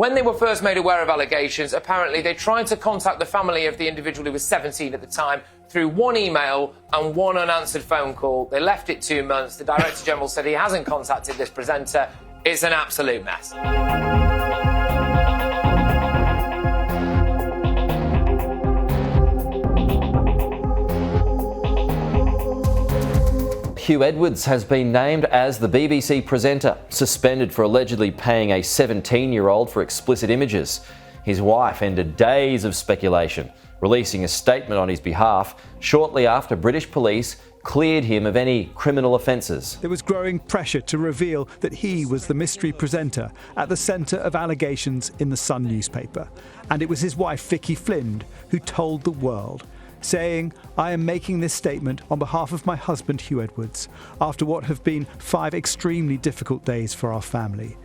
When they were first made aware of allegations, apparently they tried to contact the family of the individual who was 17 at the time through one email and one unanswered phone call. They left it 2 months. The Director General said he hasn't contacted this presenter. It's an absolute mess. Huw Edwards has been named as the BBC presenter, suspended for allegedly paying a 17-year-old for explicit images. His wife ended days of speculation, releasing a statement on his behalf shortly after British police cleared him of any criminal offences. There was growing pressure to reveal that he was the mystery presenter at the centre of allegations in the Sun newspaper. And it was his wife, Vicky Flynn, who told the world, saying, "I am making this statement on behalf of my husband, Huw Edwards, after what have been 5 extremely difficult days for our family.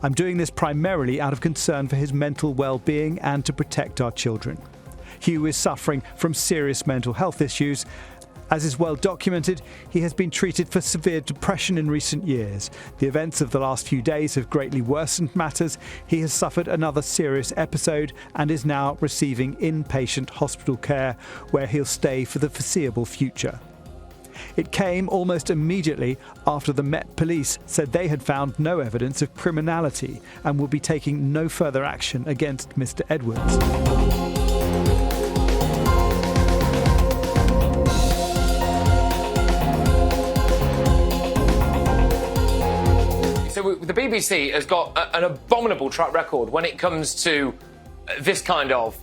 I'm doing this primarily out of concern for his mental well-being and to protect our children. Huw is suffering from serious mental health issues. As is well documented, he has been treated for severe depression in recent years. The events of the last few days have greatly worsened matters. He has suffered another serious episode and is now receiving inpatient hospital care where he'll stay for the foreseeable future." It came almost immediately after the Met Police said they had found no evidence of criminality and will be taking no further action against Mr. Edwards. So the BBC has got an abominable track record when it comes to this kind of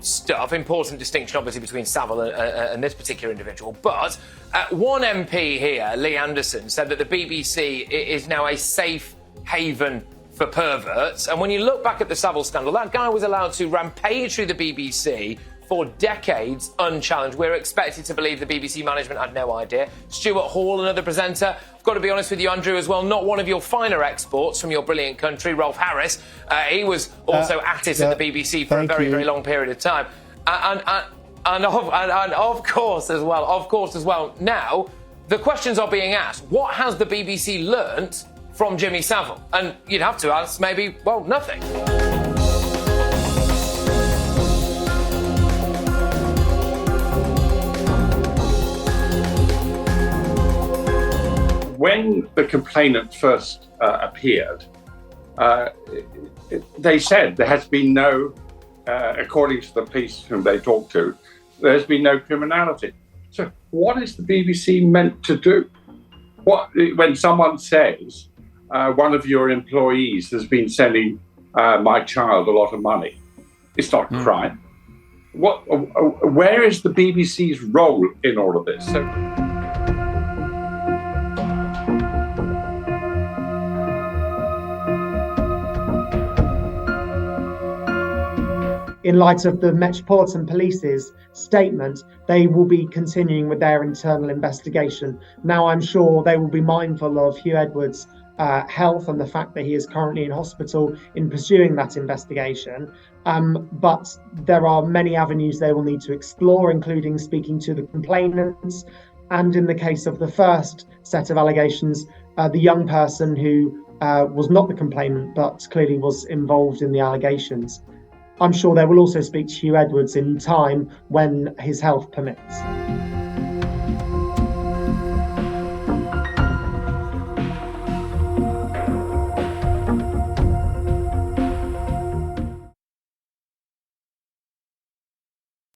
stuff. Important distinction, obviously, between Savile and this particular individual. But one MP here, Lee Anderson, said that the BBC is now a safe haven for perverts. And when you look back at the Savile scandal, that guy was allowed to rampage through the BBC for decades unchallenged. We're expected to believe the BBC management had no idea. Stuart Hall, another presenter. I've got to be honest with you, Andrew, as well, not one of your finer exports from your brilliant country, Rolf Harris. He was also at it at the BBC for a very, very long period of time. And of course as well, now the questions are being asked. What has the BBC learnt from Jimmy Savile? And you'd have to ask maybe, well, nothing. When the complainant first appeared, they said there has been no, according to the police whom they talked to, there has been no criminality. So what is the BBC meant to do? When someone says one of your employees has been sending my child a lot of money, it's not a crime. Where is the BBC's role in all of this? In light of the Metropolitan Police's statement, they will be continuing with their internal investigation. Now, I'm sure they will be mindful of Huw Edwards' health and the fact that he is currently in hospital in pursuing that investigation. But there are many avenues they will need to explore, including speaking to the complainants. And in the case of the first set of allegations, the young person who was not the complainant, but clearly was involved in the allegations. I'm sure they will also speak to Huw Edwards in time when his health permits.